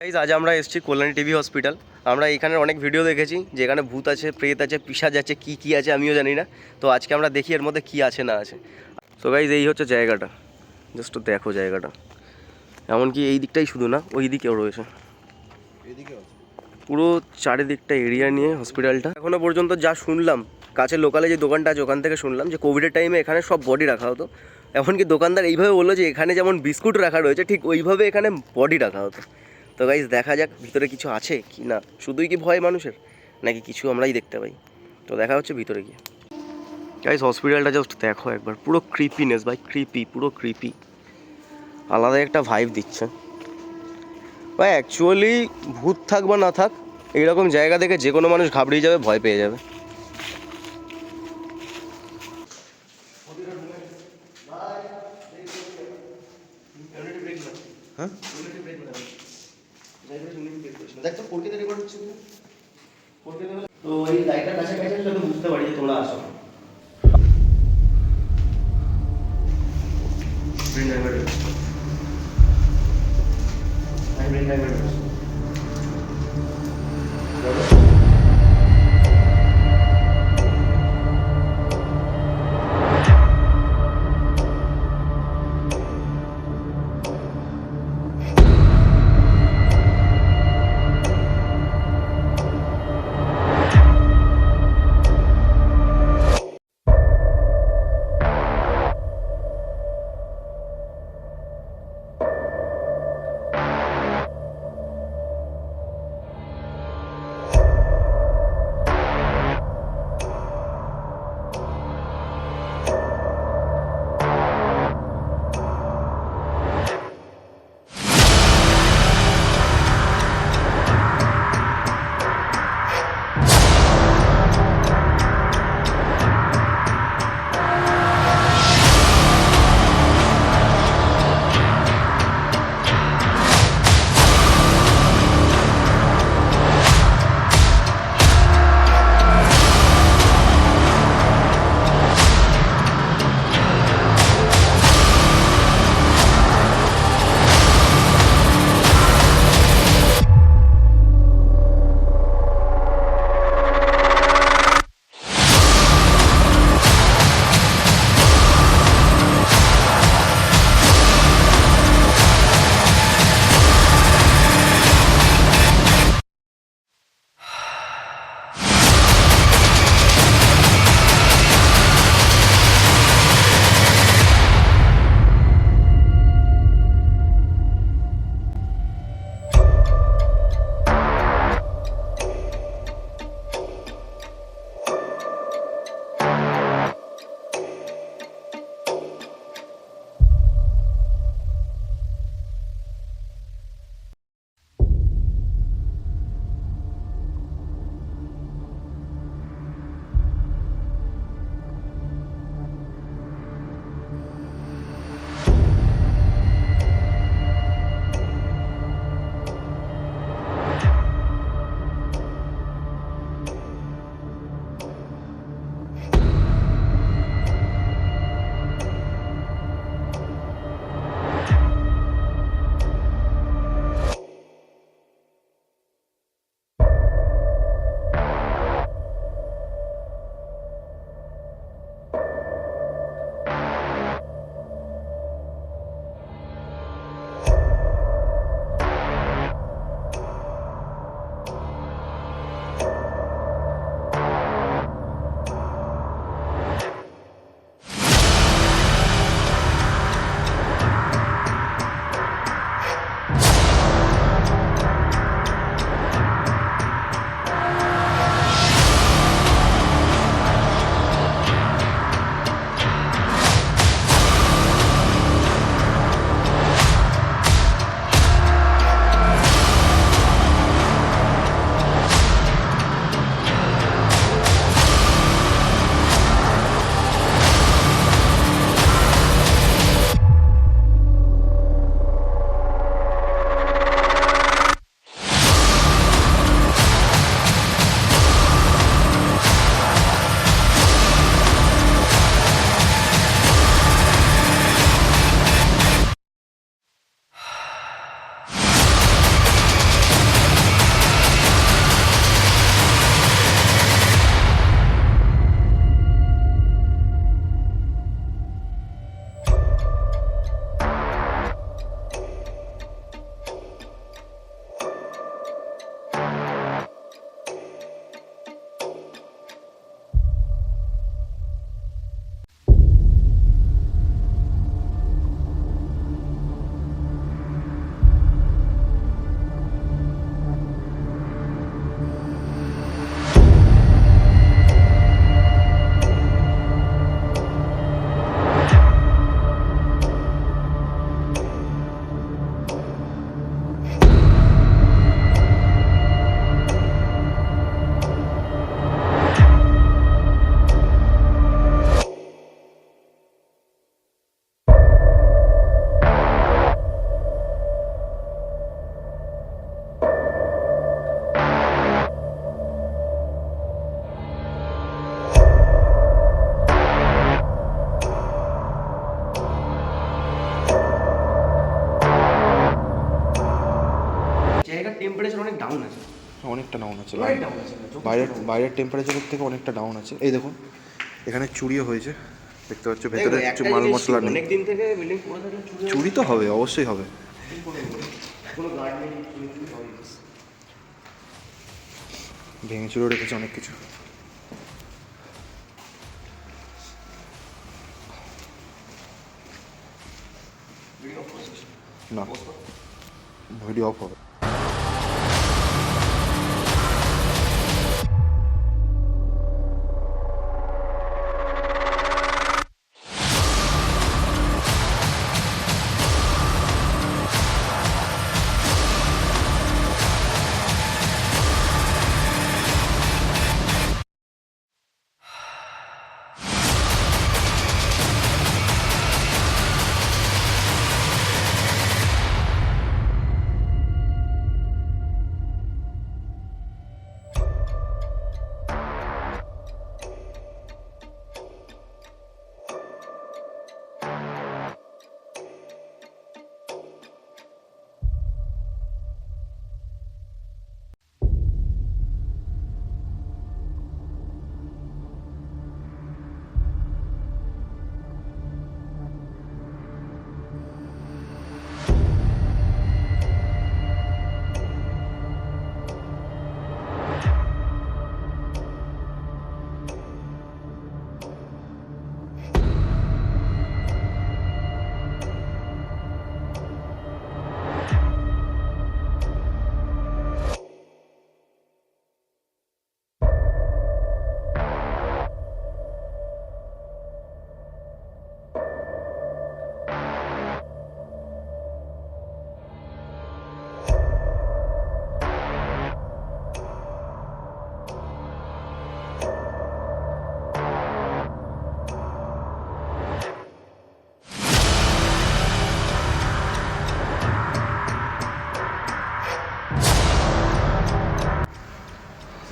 Guys আজ আমরা এসেছি কল্যাণী টিভি হসপিটাল। আমরা এখানে অনেক ভিডিও দেখেছি যে এখানে ভূত আছে, প্রেত আছে, পিশাচ আছে, কি আছে আমিও জানি না। তো আজকে আমরা দেখি এর মধ্যে কি আছে না আছে। সো গাইস এই হচ্ছে জায়গাটা, জাস্ট দেখো জায়গাটা। এমনকি এই দিকটাই শুধু না, ওই দিকেও রয়েছে, পুরো চারিদিকটা এরিয়া নিয়ে হসপিটালটা। এখনো পর্যন্ত যা শুনলাম, কাছের লোকালে যে দোকানটা আছে ওখান থেকে শুনলাম যে কোভিডের টাইমে এখানে সব বডি রাখা হতো। এমনকি দোকানদার এইভাবে বললো যে এখানে যেমন বিস্কুট রাখা রয়েছে ঠিক ওইভাবে এখানে বডি রাখা হতো। তো গাইস দেখা যাক ভিতরে কিছু আছে কি না, শুধুই কি ভয় মানুষের, নাকি কিছু আমরাই দেখতে পাই। তো দেখা হচ্ছে ভিতরে গিয়ে। গাইস হসপিটালটা জাস্ট দেখো একবার, পুরো ক্রিপিনেস ভাই, পুরো ক্রিপি, আলাদা একটা ভাইব দিচ্ছে ভাই। অ্যাকচুয়ালি ভূত থাক বা না থাক, এইরকম জায়গা দেখে যে কোনো মানুষ ঘাবড়িয়ে যাবে, ভয় পেয়ে যাবে। হ্যাঁ তো এই লাইটটা কাছাকাছি আসলে তো বুঝতে পারি যে তোমরা আসো। জায়গার টেম্পারেচার অনেক ডাউন আছে, অনেকটা ডাউন আছে, অনেক ডাউন আছে, বাইরের টেম্পারেচারের থেকে অনেকটা ডাউন আছে। এই দেখুন এখানে চুরিও হয়েছে, দেখতে পাচ্ছ ভেতরে কিছু মাল মশলা নেই। অনেক দিন থেকে বিল্ডিং পড়ে থাকলে চুরি তো হবে, অবশ্যই হবে। কোনো গার্ড নেই, ভেঙে চুরে রেখেছে অনেক কিছু। না, ভিডিও অফ হবে।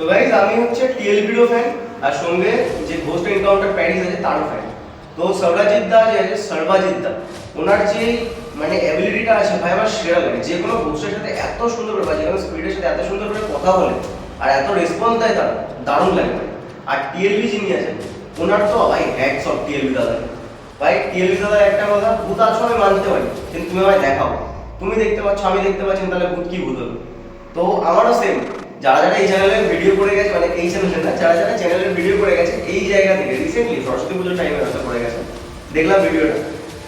তো গাইস আমি হচ্ছে টিএলবিরও ফ্যান, আর সঙ্গে যে ঘোস্ট এনকাউন্টার প্যারিস আছে তারও ফ্যান। তো সর্বাজিৎ দা যে আছে, সর্বাজিৎ দা, ওনার যে মানে অ্যাবিলিটিটা আছে ভাই আমার সেরা লাগে। যে কোনো ঘোস্টের সাথে এত সুন্দর করে, যে কোনো স্পিডের সাথে এত সুন্দর করে কথা বলে আর এত রেসপন্স দেয়, তার দারুণ লাগে ভাই। আর টিএলবি যিনি আছেন ওনার তো ভাই হ্যাটস অফ টিএলবি দাদা। ভাই টিএলবি দাদা একটা কথা, ভূত আছো আমি মানতে পারি, কিন্তু তুমি আমায় দেখাও। তুমি দেখতে পাচ্ছ, আমি দেখতে পাচ্ছি, তাহলে ভূত কি ভূত হলো? তো আমারও সেম, যারা যারা এই চ্যানেলের ভিডিও করে গেছে, মানে এই চ্যানেলে না, যারা যারা চ্যানেলের ভিডিও করে গেছে এই জায়গা থেকে রিসেন্টলি সরস্বতী পুজোর টাইমে হয়তো করে গেছে, দেখলাম ভিডিওটা।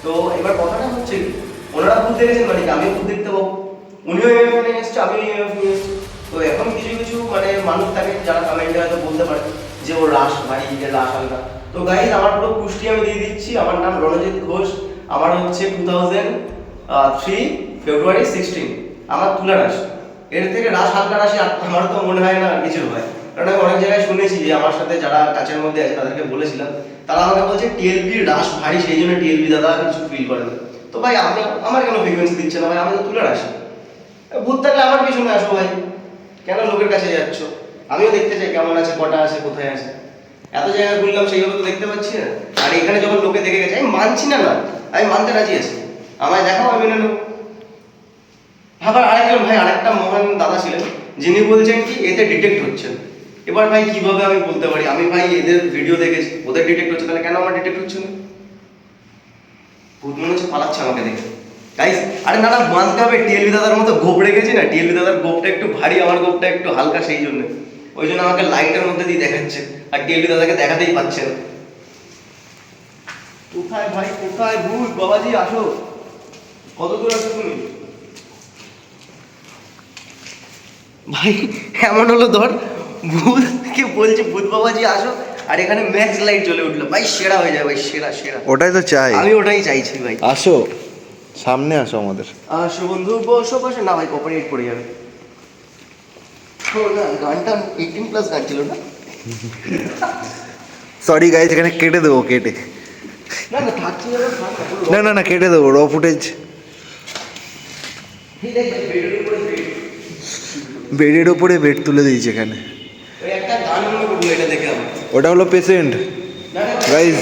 তো এবার কথাটা হচ্ছে কি, ওনারা ভূত দেখেছেন মানে কি আমিও ভূত দেখতে পাবো, উনিও এমএফ নিয়ে এসছে, আমিও এমএফ নিয়ে এসছি। তো এখন কিছু কিছু মানে মানুষ থাকে যারা কমেন্টে হয়তো বলতে পারে যে ও রাস ভাই, রাস হালকা। তো গাইজ আমার পুরো পুষ্টি আমি দিয়ে দিচ্ছি। আমার নাম রণজিৎ ঘোষ, আমার হচ্ছে 2003 ফেব্রুয়ারি 16 আমার তুলা রাশি। এর থেকে রাস হালকা রাশি আমার তো মনে হয় না কিছু হয়, কারণ আমি অনেক জায়গায় শুনেছি যে আমার সাথে যারা কাছের মধ্যে আছে তাদেরকে বলেছিলাম, তারা আমাকে বলছে টিএলবি রাস ভারী, সেই জন্য টিএলবি দাদা কিছু ফিল করে না। তো ভাই আমি, আমার কেন ফ্রিকোয়েন্সি দিচ্ছে না ভাই? আমি তো তুলে রাশি, ভূত থাকলে আমার পিছনে আসো ভাই, কেন লোকের কাছে যাচ্ছ? আমিও দেখতে চাই কেমন আছে, কটা আছে, কোথায় আছে। এত জায়গায় ঘুরলাম, সেইভাবে তো দেখতে পাচ্ছি না। আর এখানে যখন লোকে দেখে গেছে, আমি মানছি না, না আমি মানতে রাজি আছি, আমায় দেখাও, আমি মেনে নেবো। আবার আরেকজন ভাই, আরেকটা মহান দাদা ছিলেন, যিনি বলছেন কি এতে ডিটেক্ট হচ্ছে। এবার ভাই কিভাবে আমি বলতে পারি, আমি ভাই এদের ভিডিও দেখেছি, ওদের ডিটেক্ট হচ্ছে, তাহলে কেন আমার ডিটেক্ট হচ্ছে না? ভূত মনে হচ্ছে পালাচ্ছে আমাকে দেখে। গাইস আরে না না, মানতে হবে টিএলবি দাদার মতো গোপ রেখেছি না, টিএলবি দাদার গোপটা একটু ভারী, আমার গোপটা একটু হালকা, সেই জন্য ওই জন্য আমাকে লাইটের মধ্যে দিয়ে দেখাচ্ছে, আর টিএলবি দাদাকে দেখাতেই পাচ্ছে না। কোথায় ভাই, কোথায় ভূত? বাবাজি আসো, কত দূর আছো তুমি? ভাই এমন হলো ধর, ভূত কে বলছে ভূত বাবাজি আসো, আর এখানে ম্যাক্স লাইট জ্বলে উঠলো, ভাই সেরা হয়ে যায় ভাই, সেরা সেরা। ওটাই তো চাই, আমি ওটাই চাইছি ভাই। আসো সামনে আসো আমাদের। আসো বন্ধু, বসো বসো। না ভাই কপিরাইট পড়ে যাবে। ও না, গানটা 18+ গান ছিল না? সরি গাইজ, এখানে কেটে দেবো, কেটে। না না থাকছি না, না না না, কেটে দেবো, র ফুটেজ। বেডের ওপরে বেড তুলে দিয়েছে এখানে। ওই একটা গান মনে করবো এটা দেখে আমি। ওটা হলো পেশেন্ট গাইজ।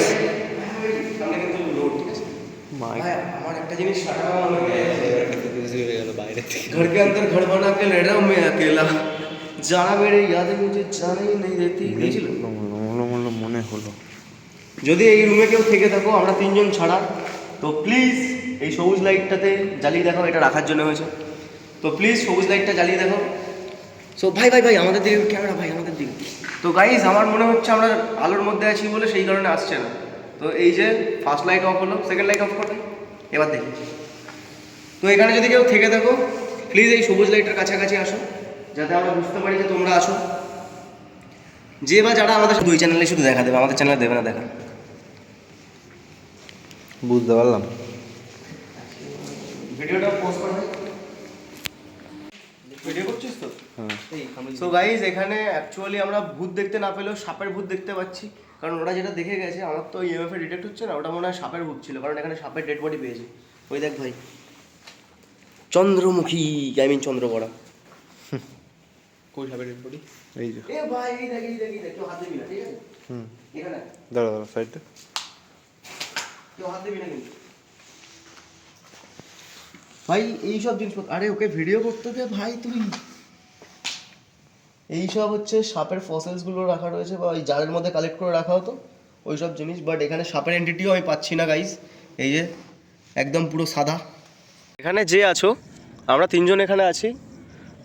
ভাই আমার একটা জিনিস সারা মনে হয়ে গেল বাইরে থেকে। घर के अंदर घर बना के रह रहा हूँ मैं अकेला যারা মেরে यादें मुझे जाने ही नहीं देती দিয়েছিল মনে হলো যদি এই রুমে কেউ থেকে থাকো আমরা তিনজন ছাড়া তো প্লিজ এই সবুজ লাইটটাতে জ্বালিয়ে দেখো, এটা রাখার জন্য হয়েছে। তো প্লিজ সবুজ লাইটটা জ্বালিয়ে দেখো। সো ভাই ভাই ভাই আমাদের দিকে ক্যামেরা, ভাই আমাদের দিকে। তো গাইজ আমার মনে হচ্ছে আমরা আলোর মধ্যে আছি বলে সেই কারণে আসছে না। তো এই যে ফার্স্ট লাইট অফ হলো, সেকেন্ড লাইট অফ করবে, এবার দেখি। তো এখানে যদি কেউ থেকে থাকো প্লিজ এই সবুজ লাইটের কাছাকাছি আসো, যাতে আমরা বুঝতে পারি যে তোমরা আসো। যে বা যারা আমাদের দুই চ্যানেলে শুধু দেখা দেবে, আমাদের চ্যানেলে দেবে না দেখা। বুঝতে পারলাম। ভিডিওটা পোস্ট করবে, ভিডিও করছিস তো? সো গাইজ এখানে অ্যাকচুয়ালি আমরা ভূত দেখতে না পেলেও সাপের ভূত দেখতে পাচ্ছি, কারণ ওরা যেটা দেখে গেছে, আমার তো ইএমএফ এ ডিটেক্ট হচ্ছে না, ওটা মনে হয় সাপের ভূত ছিল, কারণ এখানে সাপের ডেড বডি পেয়েছে। ওই দেখ ভাই, চন্দ্রমুখী, আই মিন চন্দ্রকড়া। কই সাপের ডেড বডি? এই যে। এ ভাই এই দেখ, এই দেখ, এই দেখ, কেউ হাত দিবি না, ঠিক আছে? এখানে দাঁড়া দাঁড়া সাইডে, কেউ হাত দিবি না কিন্তু ভাই। এইসব জিনিসপত্র, আরে ওকে ভিডিও করতে দে ভাই তুই। এইসব হচ্ছে সাপের ফসেলসগুলো রাখা রয়েছে, বা ওই জারের মধ্যে কালেক্ট করে রাখা হতো ওই সব জিনিস। বাট এখানে সাপের এন্টিটিও আমি পাচ্ছি না গাইস। এই যে একদম পুরো সাদা। এখানে যে আছো, আমরা তিনজন এখানে আছি,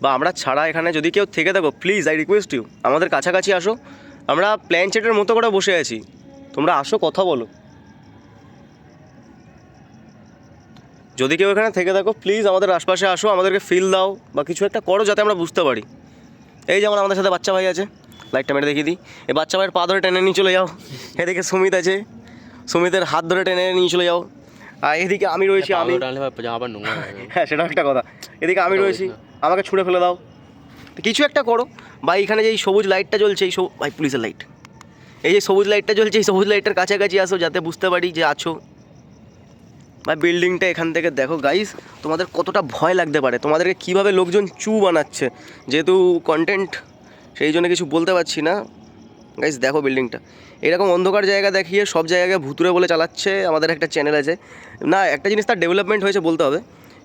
বা আমরা ছাড়া এখানে যদি কেউ থেকে থাকো প্লিজ আই রিকোয়েস্ট ইউ আমাদের কাছাকাছি আসো। আমরা প্ল্যান চেটের মতো করে বসে আছি, তোমরা আসো, কথা বলো। যদি কেউ এখানে থেকে থাকো প্লিজ আমাদের আশপাশে আসো, আমাদেরকে ফিল দাও বা কিছু একটা করো যাতে আমরা বুঝতে পারি। এই যেমন আমাদের সাথে বাচ্চা ভাই আছে, লাইটটা মেরে দেখিয়ে দিই। এই বাচ্চা ভাইয়ের পা ধরে টেনে নিয়ে চলে যাও। এদিকে সুমিত আছে, সুমিতের হাত ধরে টেনে নিয়ে চলে যাও। আর এদিকে আমি রয়েছি, আমি হ্যাঁ সেটাও একটা কথা। এদিকে আমি রয়েছি, আমাকে ছুঁড়ে ফেলে দাও, কিছু একটা করো। বা এখানে যে এই সবুজ লাইটটা জ্বলছে, এই ভাই পুলিশের লাইট, এই যে সবুজ লাইটটা জ্বলছে, এই সবুজ লাইটটার কাছাকাছি আসো যাতে বুঝতে পারি যে আছো। ভাই বিল্ডিংটা এখান থেকে দেখো গাইস, তোমাদের কতটা ভয় লাগতে পারে, তোমাদেরকে কীভাবে লোকজন চু বানাচ্ছে। যেহেতু কন্টেন্ট সেই জন্য কিছু বলতে পারছি না গাইস। দেখো বিল্ডিংটা, এরকম অন্ধকার জায়গা দেখিয়ে সব জায়গায় ভুতুরে বলে চালাচ্ছে। আমাদের একটা চ্যানেল আছে না, একটা জিনিস তার ডেভেলপমেন্ট হয়েছে বলতে হবে।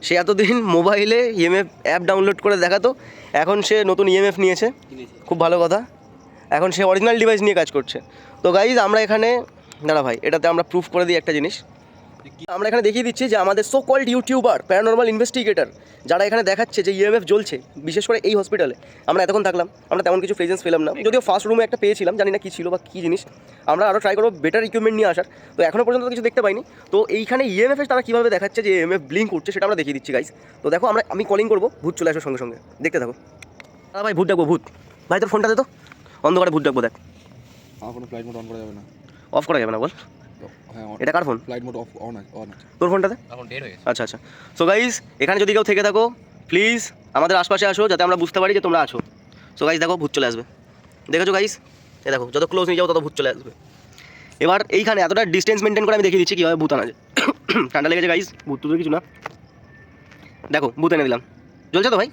সে এতদিন মোবাইলে ইএমএফ অ্যাপ ডাউনলোড করে দেখাতো, এখন সে নতুন ইএমএফ নিয়েছে, খুব ভালো কথা। এখন সে অরিজিনাল ডিভাইস নিয়ে কাজ করছে। তো গাইজ আমরা এখানে, দাঁড়া ভাই এটাতে আমরা প্রুফ করে দিই একটা জিনিস। আমরা এখানে দেখিয়ে দিচ্ছি যে আমাদের so called YouTuber, paranormal investigator যারা এখানে দেখাচ্ছে যে ইএমএফ জ্বলছে, বিশেষ করে এই হসপিটালে। আমরা এতক্ষণ থাকলাম, আমরা তেমন কিছু প্রেজেন্স পেলাম না, যদিও ফার্স্ট রুমে একটা পেয়েছিলাম, জানি না কী ছিল বা কী জিনিস। আমরা আরও ট্রাই করবো বেটার ইকুইপমেন্ট নিয়ে আসার। তো এখনও পর্যন্ত কিছু দেখতে পাইনি। তো এইখানে ইএমএফ তারা কীভাবে দেখাচ্ছে যে ইএমএফ ব্লিঙ্ক করছে, সেটা আমরা দেখিয়ে দিচ্ছি গাইস। তো দেখো আমি কলিং করবো, ভূত চলে আসার সঙ্গে সঙ্গে, দেখতে থাকো। ভাই ভূত ডাকবো, ভূত ভাই তোর ফোনটা দে তো, অন্ধকারে ভূত ডাকবো। দেখ আমার কোনো ফ্লাইট মোড অন করা যাবে না। অফ করা যাবে না বল? হ্যাঁ, এটা কার phone? Flight mode off on আছে। তোর ফোনটাতে এখন ডেট হয়ে গেছে। আচ্ছা আচ্ছা। সো গাইস এখানে যদি কেউ থেকে থাকো প্লিজ আমাদের আশপাশে আসো যাতে আমরা বুঝতে পারি যে তোমরা আছো। সো গাইস দেখো ভূত চলে আসবে, দেখেছো গাইস? এই দেখো যত ক্লোজ নিয়ে যাও তত ভূত চলে আসবে। এবার এইখানে এতটা ডিস্টেন্স মেনটেন করে আমি দেখিয়ে দিচ্ছি কীভাবে ভূত আনা যায়। ঠান্ডা লেগেছে গাইস, ভূত তো কিছু না। দেখো ভূত এনে দিলাম, জ্বলছে তো ভাই?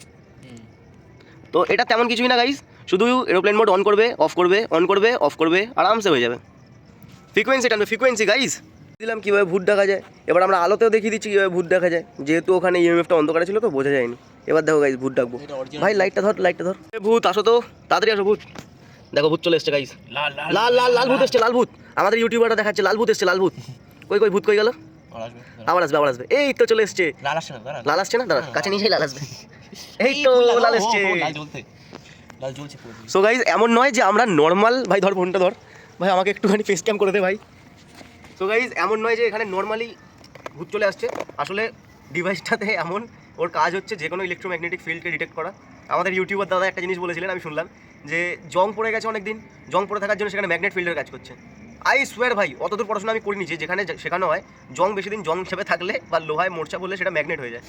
তো এটা তেমন কিছুই না গাইস, শুধু এরোপ্লেন মোড অন করবে, অফ করবে, অন করবে, অফ করবে, আরামসে হয়ে যাবে। ফ্রিকোয়েন্সি টানবে, ফ্রিকোয়েন্সি গাইস দিলাম কীভাবে ভূত দেখা যায়। এবার আমরা আলোতেও দেখিয়ে দিচ্ছি কীভাবে ভূত দেখা যায়, যেহেতু ওখানে ইএমএফটা অন্ধকারে ছিল তো বোঝা যায়নি। এবার দেখো গাইস ভূত ডাকবো। ভাই লাইটটা ধর, লাইটটা ধর। ভূত আসো তো, তাড়াতাড়ি আসো ভূত। দেখো ভূত চলে এসছে গাইস, লাল লাল লাল ভূত এসছে, লাল ভূত। আমাদের ইউটিউবারটা দেখাচ্ছে লাল ভূত এসছে, লাল ভূত। কই কই ভূত কই গেল? আবার আসবে, আবার আসবে। এই তো চলে এসছে। লাল আসছে না, দাঁড়া কাছে নিয়ে লাল আসবে। এই তো লাল এসছে। সো গাইস এমন নয় যে আমরা নর্মাল, ভাই ধর ফোনটা ধর ভাই, আমাকে একটুখানি ফেস ক্যাম করে দে ভাই। সো গাইস এমন নয় যে এখানে নর্মালি ভূত চলে আসছে, আসলে ডিভাইসটাতে এমন ওর কাজ হচ্ছে যে কোনো ইলেকট্রোম্যাগনেটিক ফিল্ডকে ডিটেক্ট করা। আমাদের ইউটিউবার দাদা একটা জিনিস বলেছিলেন, আমি শুনলাম যে জং পড়ে গেছে অনেক দিন, জং পড়ে থাকার জন্য সেখানে ম্যাগনেট ফিল্ডের কাজ করছে। আই সোয়ার ভাই অতদূর পড়াশোনা আমি করিনি যে যেখানে শেখানো হয় জং বেশি দিন জং হিসেবে থাকলে বা লোহায় মোর্চা বললে সেটা ম্যাগনেট হয়ে যায়।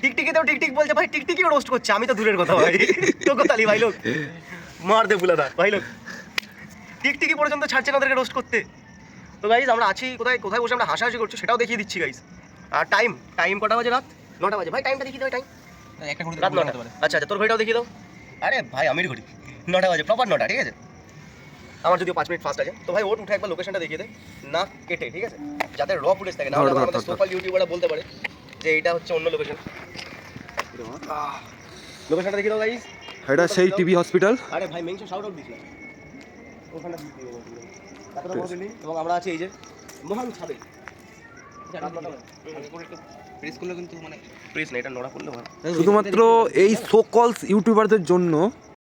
টিকটিকিতেও টিকটিক বলছে ভাই, টিকটিকিও রোস্ট করছে, আমি তো দূরের কথা ভাই। তো কোথালি ভাই লোক মার দে বুলাদা ভাই লোক, টিকটিকি পর্যন্ত ছাড়ছে না ওদেরকে রোস্ট করতে। তো গাইজ আমরা আছি কোথায়, কোথায় বসে আমরা হাসাহাসি করছি সেটাও দেখিয়ে দিচ্ছি গাইজ। আর টাইম কটা বাজে? রাত 9টা বাজে। ভাই টাইমটা দেখিয়ে দাও, টাইম রাত 9টা। আচ্ছা আচ্ছা তোর ঘড়িটাও দেখিয়ে দাও। আরে ভাই আমির ঘড়ি 9টা বাজে, প্রপার 9টা, ঠিক আছে? আমার যদিও 5 মিনিট ফাস্ট আছে। তো ভাই ওট উঠে একবার লোকেশনটা দেখিয়ে দে, না কেটে, ঠিক আছে? যাতে র ফুটেজ থাকে, না আমাদের সোশ্যাল ইউটিউবাররা বলতে পারে যে এটা হচ্ছে অন্য লোকেশন। লোকেশনটা দেখি দাও গাইস। এটা সেই টিবি হসপিটাল। আরে ভাই মেনশন শাউট আউট দিছি ওখানে দিতে হবে তারপরে বড় বিল্ডিং এবং আমরা আছি এই যে মহান ছাদে প্রেস করলে কিন্তু মানে প্রেস না এটা নড়া করলে হয় শুধুমাত্র এই সো কলস ইউটিউবারদের জন্য